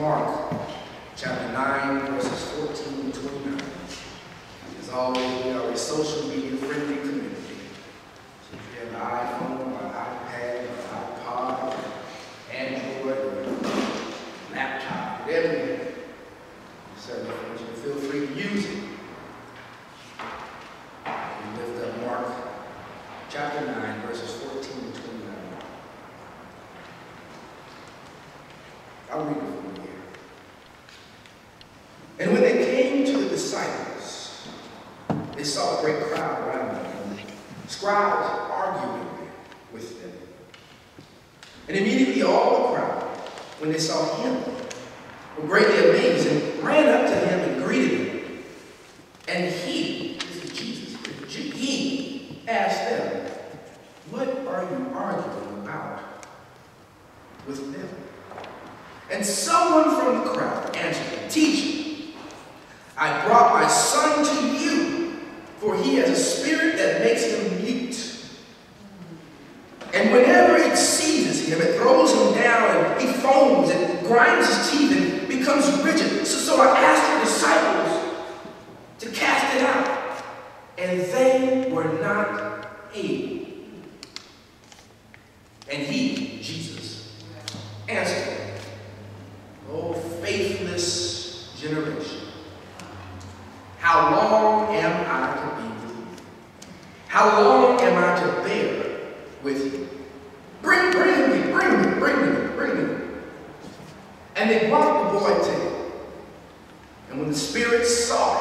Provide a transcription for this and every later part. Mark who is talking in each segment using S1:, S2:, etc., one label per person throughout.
S1: Mark chapter 9, verses 14 to 29. As always, we are a social media friendly community. So if you have an iPhone, or an iPad, or an iPod, or Android, or laptop, whatever you have, certainly want you to feel free to use it. We lift up Mark chapter 9, verses 14 to 29. I'll read it from here. And when they came to the disciples, they saw a great crowd around them, scribes arguing with them. And immediately all the crowd, when they saw him, were greatly amazed and ran up to him and greeted him. And he, this is Jesus, he asked them, "What are you arguing about with them?" And someone from the crowd answered him, "Teacher, I brought my son to you, for he has a spirit that makes him mute. And whenever it seizes him, it throws him down, and he foams and grinds his teeth and becomes rigid. So I asked your disciples to cast it out, and they were not able." And he, Jesus, answered them, "O faithless generation, how long am I to be with you? How long am I to bear with you? Bring me. And they brought the boy to him. And when the spirit saw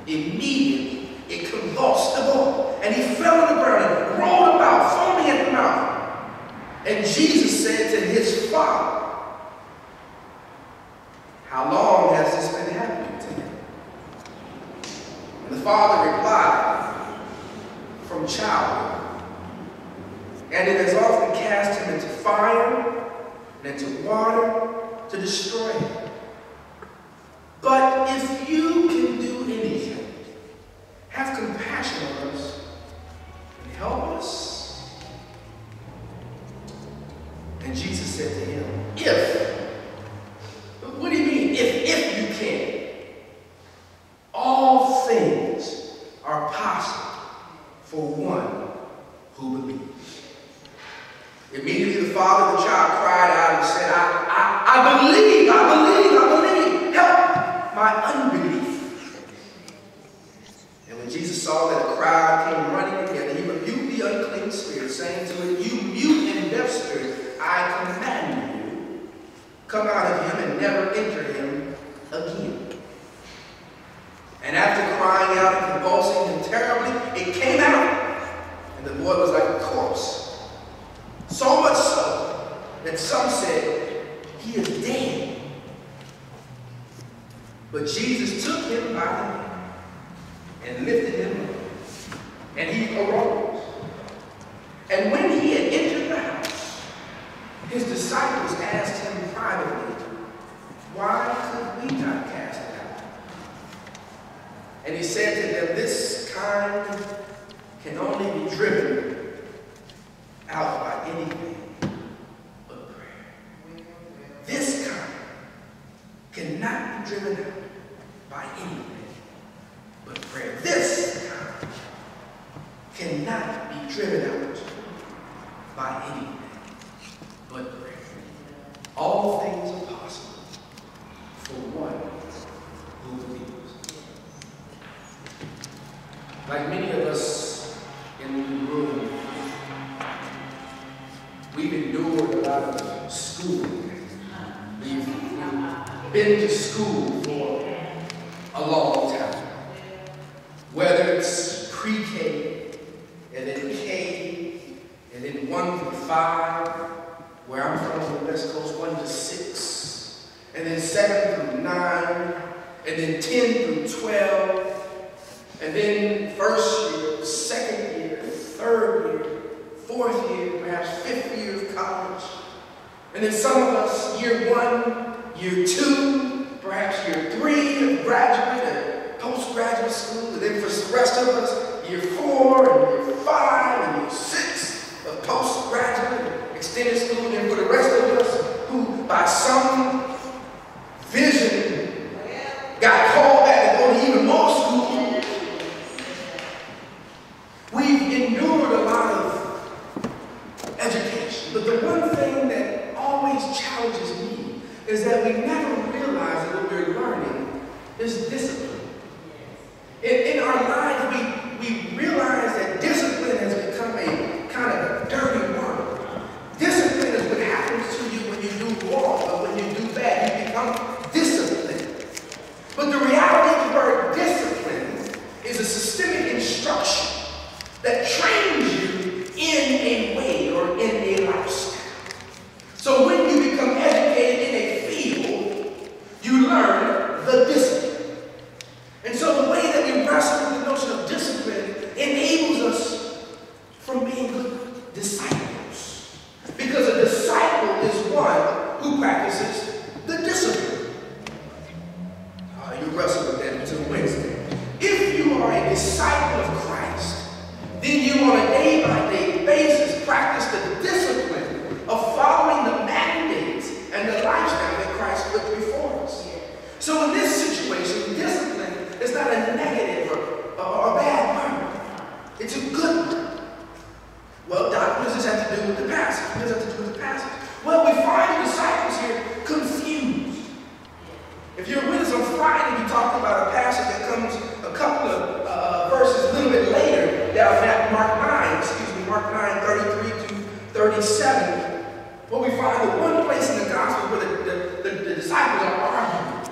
S1: it, immediately it convulsed the boy, and he fell on the ground and rolled about, foaming at the mouth. And Jesus said to his father, "How long has this been happening to him?" And the father replied, "From childhood. And it has often cast him into fire and into water to destroy him. But if you can do anything, have compassion on us and help us." And Jesus said to him, "If." What do you mean, if you can? "All things are possible for one who believes." Immediately the father of the child cried out and said, I believe. Help my unbelief." And when Jesus saw that a crowd came running together, he rebuked the unclean spirit, saying to it, "You mute and deaf spirit, I command you, come out of him and never enter him again." And after crying out and convulsing him terribly, it came out, and the boy was like a corpse. So much so that some said, "He is dead." But Jesus took him by the hand and lifted him up, and he arose. And when he had entered the house, his disciples asked him privately, "Why could we not cast it out?" And he said to them, "This kind can only be driven out by anything but prayer." This kind cannot be driven out by anything but prayer. This kind cannot be driven out by anything but prayer. All things are possible for one who believes. Like many of us in the room, we've endured a lot of schooling. We've been to school for a long time. Whether it's pre-K, and then K, and then 1 through 5, where I'm from on the West Coast, 1 to 6, and then 7 through 9, and then 10 through 12, and then first year, second year, third year, fourth year, perhaps fifth year of college. And then some of us, year 1, year 2, perhaps year 3 of graduate and postgraduate school. And then for the rest of us, year 4 and year 5 and year 6 of postgraduate and extended school. And for the rest of us who by some to me is that we never realize that what we're learning is discipline. In our lives, we realize that discipline has become a kind of a dirty word. Discipline is what happens to you when you do wrong or when you do bad. You become disciplined. But the reality of the word discipline is a systemic instruction that trains you in a way or in a lifestyle. So when you become educated in a field, you learn the discipline. And so the way that we wrestle with the notion of discipline enables us from being good disciples. Because a disciple is one who practices the discipline. You wrestle with that until Wednesday. If you are a disciple of Christ, then you on a day-by-day basis practice the discipline of following the mandates and the lifestyle that Christ put before us. So in this situation, discipline is not a negative or a bad word. It's a good word. Well, Doc, what does this have to do with the passage? What does it have to do with the passage? Well, we find the disciples here confused. If you're with us on Friday, we talked about a passage that comes a couple of verses a little bit later, down at Mark 9, 33 to 37, where we find the one place in the gospel where the disciples are arguing.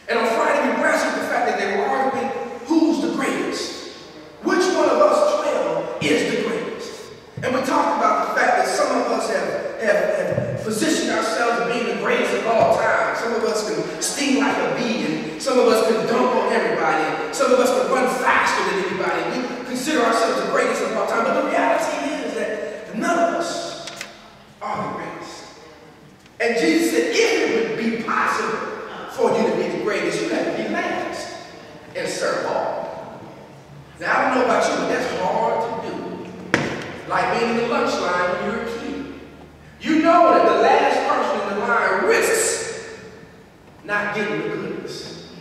S1: And on Friday, we wrestled with the fact that they were arguing who's the greatest. Which one of us 12 is the greatest? And we talked about the fact that some of us have positioned ourselves as being the greatest of all time. Some of us can sting like a bee, and some of us can dunk on everybody, and some of us can run faster than anybody. We consider ourselves the greatest of all time. But the reality is that none of us are the greatest. And Jesus said, if it would be possible for you to be the greatest, you have to be last and serve all. Now, I don't know about you, but that's hard to do. Like being in the lunch line when you're a kid. You know that the last person in the line risks not getting the goodness.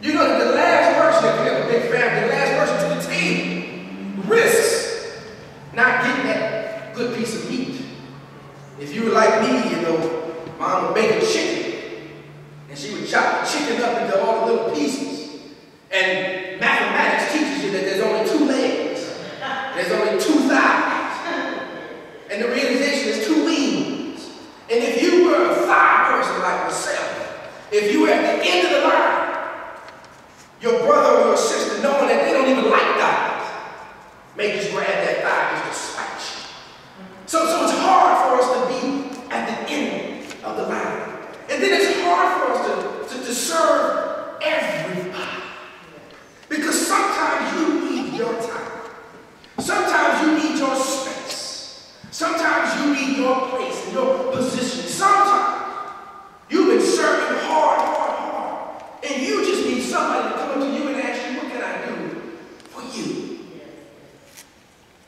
S1: You know that the last person, if you have a big family, the last person to the team risks not getting that good piece of meat. If you were like me, you know, Mom would bake a chicken, and she would chop the chicken up into all the little pieces. And mathematics teaches you that there's only 2 legs, there's only 2 thighs. And the realization is 2 wings. And if you were a thigh person like myself, if you were at the end of the line, your brother or your sister, knowing that they don't even like thighs, may just grab that thigh just to spite you. So it's hard for us to be at the end of the line. And then it's hard for us to serve everybody. Because sometimes you need your time. Sometimes you need your space. Sometimes you need your place and your position. Sometimes you've been serving hard, and you just need somebody to come up to you and ask you, what can I do for you?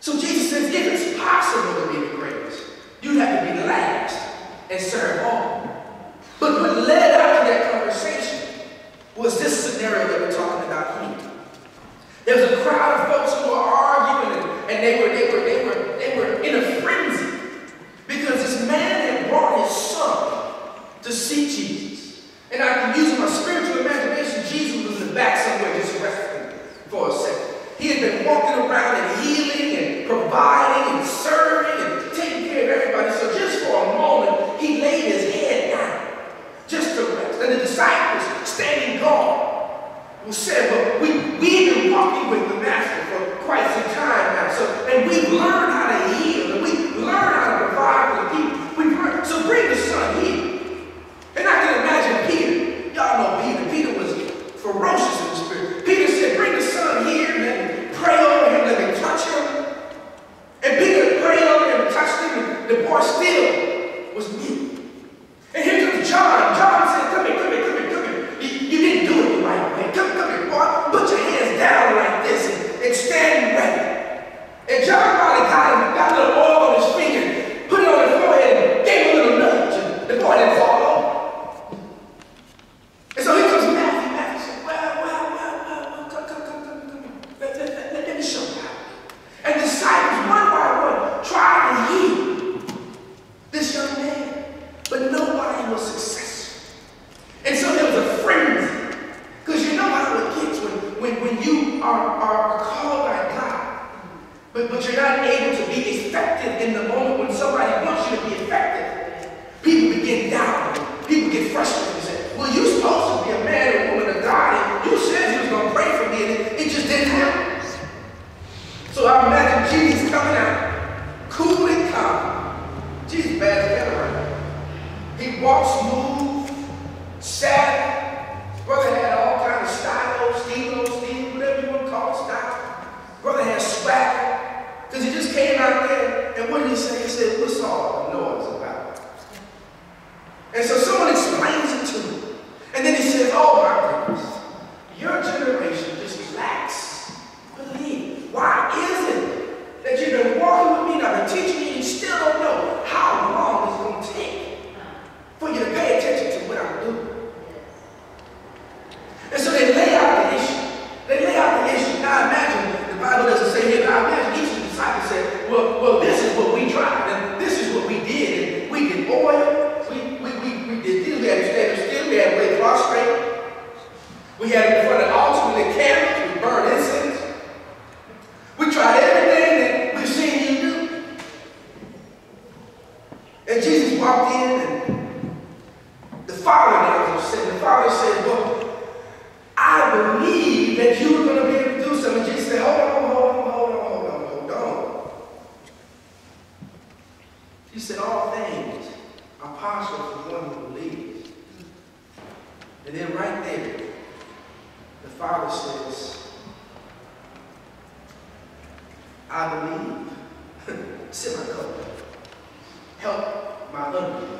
S1: So Jesus says, if it's possible to be the greatest, you'd have to be the last and serve all. But what led out to that conversation was this scenario that we're talking about here. There was a crowd of folks who were arguing, and they were in a frenzy because this man had brought his son to see Jesus. And I can use my spiritual imagination. Jesus was in the back somewhere just resting for a second. He had been walking around and healing and providing and serving and taking care of everybody. So just for a moment, he laid his head down just to rest. And the disciples standing guard who said, well, we've been walking with the Master for quite some time now. And we've learned how to heal, and we've learned how to provide for the people. We've learned, so bring the son here. And I can imagine Peter. Y'all know Peter. Peter was ferocious in the spirit. Peter said, bring the son here, and let me pray over him, let me touch him. And Peter prayed over him and touched him, and the boy still was mute. And here comes John. John said, come here. You didn't do it the right way. Come here, boy. Put your somebody was successful. And so there was a frenzy. Because you know how it gets when you are called by God, but you're not able to be effective in the moment when somebody wants you to be effective. People begin doubting. People get frustrated and say, well, you're supposed to be a man or woman of God, and you said you was going to pray for me, and it just didn't happen. So I imagine Jesus coming out, cool and calm. Jesus bad as ever. He walks smooth, sad. Brother had all kinds of style, Steve, whatever you want to call it, style. Brother had swag, because he just came out there, and what did he say? He said, what's all the noise about? And so someone explains it to him. And then he says, oh my goodness, your generation just lacks belief. Why is it that you've been walking with me, and I've been teaching you, and you still don't know how long it's going to take for you to pay attention to what I'm doing? And so they lay out the issue. They lay out the issue. Now imagine, the Bible doesn't say here, now imagine each of the disciples said, well, this is what we tried, and this is what we did, and we did oil, we did this, we had to stand still, we had to lay prostrate, we had in front of the altar, we lit candles, we burned incense. We tried everything that we've seen you do. And Jesus walked in, and the Father said, well, I believe that you were going to be able to do something. And Jesus said, hold on. He said, all things are possible for one who believes. And then right there, the Father says, I believe, semicolon, help my unbelief.